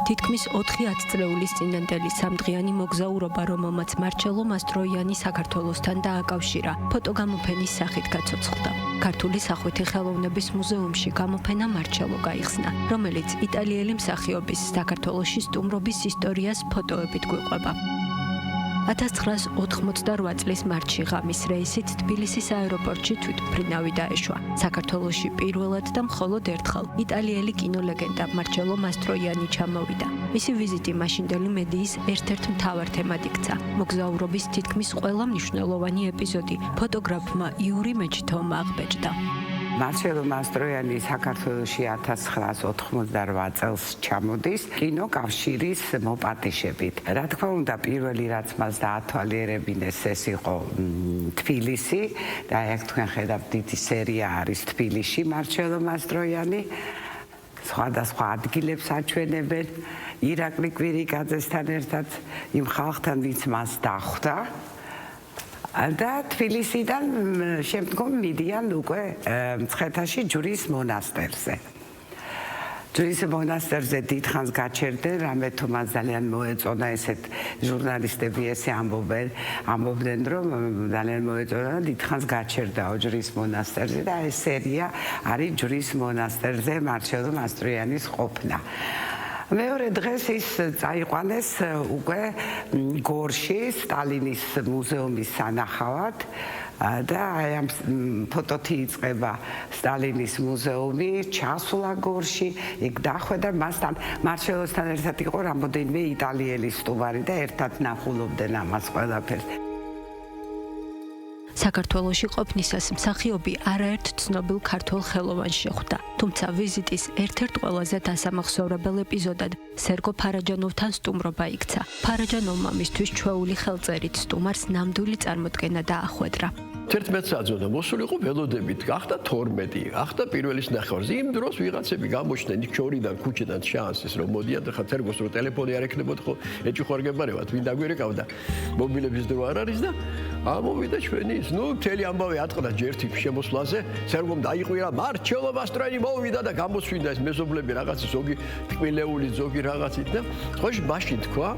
თითქმის 4-10 წლეულის წინანდელი სამდღიანი მოგზაურობა, რომელმაც მარჩელო მასტროიანი საქართველოსთან დააკავშირა, ფოტოგამოფენის სახით გაცოცხლდა. ქართული სახვითი ხელოვნების მუზეუმში გამოფენა მარჩელო გაიხსნა, რომელიც იტალიელი მსახიობის საქართველოში სტუმრობის ისტორიას ფოტოებით გვიყვება. 1988 წლის მარტში ღამის რეისით თბილისის აეროპორტში თვითმფრინავი დაეშვა. საქართველოში პირველად და მხოლოდ ერთხელ იტალიელი კინოლეგენდა მარჩელო მასტროიანი ჩამოვიდა. მისი ვიზიტი მაშინდელი მედიის ერთ-ერთ მთავარ თემად იქცა. მოგზაურობის თითქმის ყველა მნიშვნელოვანი ეპიზოდი ფოტოგრაფმა იური მეჩითოვმა აღბეჭდა. მარჩელო მასტროიანი საქართველოში 1988 წელს ჩამოდის კინოკავშირის მოპატიჟებით. რა თქმა უნდა, პირველი რაც მას დაათვალიერებინეს ეს იყო თბილისი და აქ თქვენ ხედავთ დიდი სერია არის თბილისში მარჩელო მასტროიანი. სხვადასხვა ადგილებს აჩვენებენ ირაკლი კვირიკაძესთან ერთად იმ ხალხთან, ვინც მას დახვდა. და თბილისიდან შემდგომ მიდიან უკვე მცხეთაში ჯვრის მონასტერზე. ჯვრის მონასტერზე დიდხანს გაჩერდნენ, რამე თუ მას ძალიან მოეწონა ესეთ ჟურნალისტები ესე ამბობდნენ, რომ ძალიან მოეწონა და დიდხანს გაჩერდაო ჯვრის მონასტერზე და ეს სერია არის ჯვრის მონასტერზე მარჩელო მასტროიანის ყოფნა. მეორე დღეს ის წაიყვანეს უკვე გორში სტალინის მუზეუმის სანახავად და აი ამ ფოტოთი იწყება სტალინის მუზეუმი, ჩასვლა გორში, იქ დახვედა მასთან მარჩელოსთან ერთად იყო რამოდენიმე იტალიელი სტუმარი და ერთად ნახულობდნენ ამას ყველაფერს. საქართველოში ყოფნისას მსახიობი არაერთ ცნობილ ქართველ ხელოვანს შეხვდა, თუმცა ვიზიტის ერთ-ერთ ყველაზე დასამახსოვრებელ ეპიზოდად სერგო ფარაჯანოვთან სტუმრობა იქცა. ფარაჯანოვმა მისთვის ჩვეული ხელწერით სტუმარს ნამდვილი წარმოდგენა დაახვედრა. 11 საათზე მოსულიყო ველოდებით, გახდა 12, გახდა პირველის ნახევარზე. იმ დროს ვიღაცები გამოჩნდნენ ჩორიდან, ქუჩიდან შანსის, რომ მოდიან და ხა სერგოს რო ტელეფონი არ ეკნებოდ ხო, ეჭუხარგებარევათ, ვინ დაგვირეკავდა. მობილების დრო არ არის და ამოვიდა ჩვენი ის, მთელი ამბავი ატყდა ჯერთი შემოსვლაზე, სერგომ დაიყვირა მარჩელო მასტროიანი მოვიდა და გამოსვიდა ეს მეზობლები რაღაცის ზოგი ტყილეული ზოგი რაღაცით და ხოშ მაშინ თქვა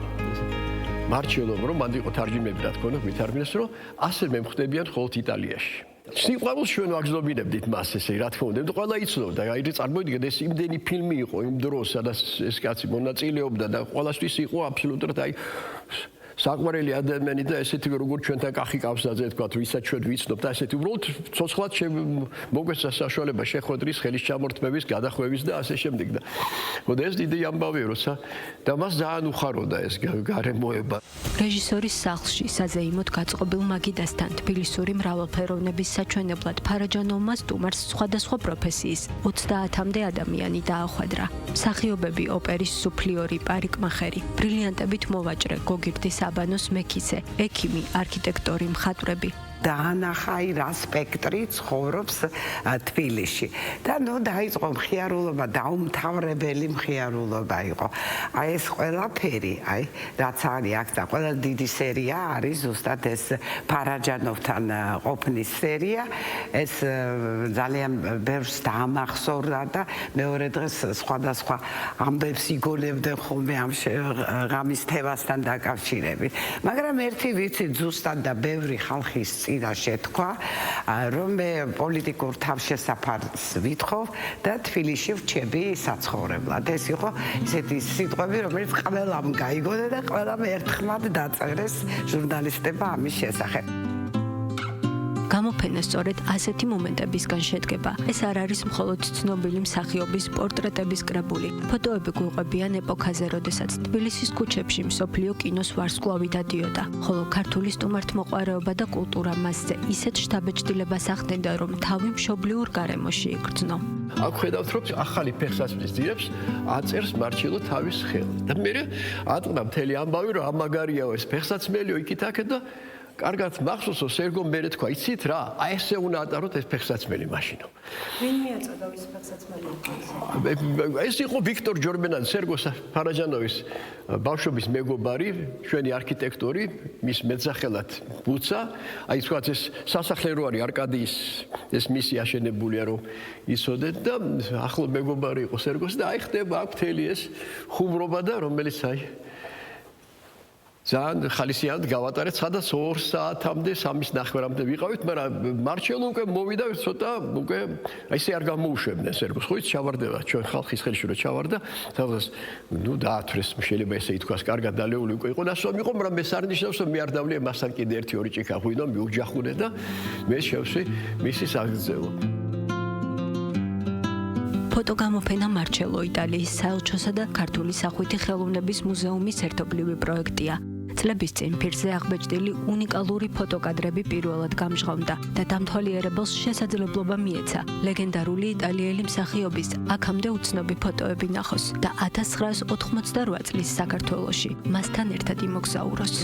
მარჩელომ რომ მანდ იყო თარჯიმები რა თქონა მითარგმნეს რომ ასე მემხვდებიან ხოლმე იტალიაში. სიყვარულს ჩვენ ვაგზნობინებდით მას ესე რა თქმა უნდა, ყველა იცნობდა, აი წარმოიდგინეთ ეს იმდენი ფილმი იყო იმ დროს, სადაც ეს კაცი მონაწილეობდა და ყველასთვის იყო აბსოლუტურად აი საყვარელი ადამიანი და ესეთი როგორ ჩვენთან კახი კავსაძე თქვა, ვისაც ჩვენ ვიცნობთ და ესეთი უბრალოდ ცოცხლად მოგვეცა საშუალება შეხვედრის, ხელის ჩამორთმევის, გადახვევის და ასე შემდეგ და მოდი ეს დიდი ამბავია როცა და მას ძალიან უხაროდა ეს გარემოება. რეჟისორის სახლში საზეიმოდ გაწყობილ მაგიდასთან თბილისური მრავალფეროვნების საჩვენებლად ფარაჯანოვმა სტუმარს სხვადასხვა პროფესიის 30-მდე ადამიანი დაახვედრა. მსახიობები ოპერის სუფლიორი, პარიკმახერი, ბრილიანტებით მოვაჭრე, გოგირდის აბანოს მექისე, ექიმი, არქიტექტორი, მხატვრები. დაანახა რა სპექტრი ცხოვრობს თბილისში და დაიწყო მხიარულობა, დაუმთავრებელი მხიარულობა იყო. აი ეს ყველაფერი, რაც არის აქ და ყველა დიდი სერია არის ზუსტად ეს ფარაჯანოვთან ყოფნის სერია, ეს ძალიან ბევრს დაამახსოვრდა და მეორე დღეს სხვადასხვა ამბებს იგონებდნენ ხოლმე ამ ღამის თემასთან დაკავშირებით. მაგრამ ერთი ვიცით ზუსტად და ბევრი ხალხის წინა შეთქვა, რომ მე პოლიტიკურ თავშესაფარს ვითხოვ და თბილისში ვჩები საცხოვრებლად. ეს იყო ისეთი სიტყვები, რომელიც ყველამ გაიგონა და ყველამ ერთხმად დაწერეს ჟურნალისტებმა ამის შესახებ. გამოფენა სწორედ ასეთი მომენტებისგან შედგება. ეს არ არის მხოლოდ ცნობილი მსახიობის პორტრეტების კრებული. ფოტოები გვიყვებიან ეპოქაზე, როდესაც თბილისის ქუჩებში მსოფლიო კინოს ვარსკვლავი დადიოდა, ხოლო ქართული სტუმართმოყვარეობა და კულტურა მასზე ისეთ შთაბეჭდილებას ახდენდა, რომ თავი მშობლიურ გარემოში იგრძნო. აქ ხედავთ, რომ ახალი ფეხსაცმლის ძირებს აწერს მარჩელო თავის ხელით. და მე ატყდა მთელი ამბავი, რომ ამაგარიაო ეს ფეხსაცმელიო იქით აქეთ და კარგად მახსოვსო სერგომ მერე თქვა, იცით რა, აი ესე უნდა ატაროთ ეს ფეხსაცმელი მაშინო. ვინ მიაწოდა ის ფეხსაცმელი? ეს იყო ვიქტორ ჯორმენაძე, სერგო ფარაჯანოვის ბავშვობის მეგობარი, ჩვენი არქიტექტორი, მის მეტსახელად ბუცა. აი თქვა ეს სასახლე რო არის არკადიის ეს მისი აშენებულია რომ იცოდეთ და ახლო მეგობარი იყო სერგოს და აი ხდება აქ მთელი ეს ხუმრობა და რომელიც აი ძალიან ხალისიანად გავატარეთ, სადაც 2 საათამდე 3:30-მდე ვიყავით, მაგრამ მარჩელო უკვე მოვიდა ცოტა უკვე ესე არ გამოუშვებდნენ სერგოს. ხო იცი ჩავარდება ჩვენ ხალხის ხელში რომ ჩავარდა, თავას ნუ დაათვრეს, შეიძლება ესე ითქვას, კარგად დალეული უკვე იყო ნასვამი იყო, მაგრამ ეს არ ნიშნავს რომ მე არ დავლია მასთან კიდე 1-2 ჭიქა ღვინო მიუჯახუნე და მე შევსვი მისი საგრძელო. ფოტოგამოფენა მარჩელო იტალიის საელჩოსა და ქართული სახვითი ხელოვნების მუზეუმის ერთობლივი პროექტია. წლების წინ ფირზე აღბეჭდილი უნიკალური ფოტოკადრები პირველად გამჟღავნდა და დამთვალიერებელს შესაძლებლობა მიეცა ლეგენდარული იტალიელი მსახიობის აქამდე უცნობი ფოტოები ნახოს და 1988 წლის საქართველოში მასთან ერთად იმოგზაუროს.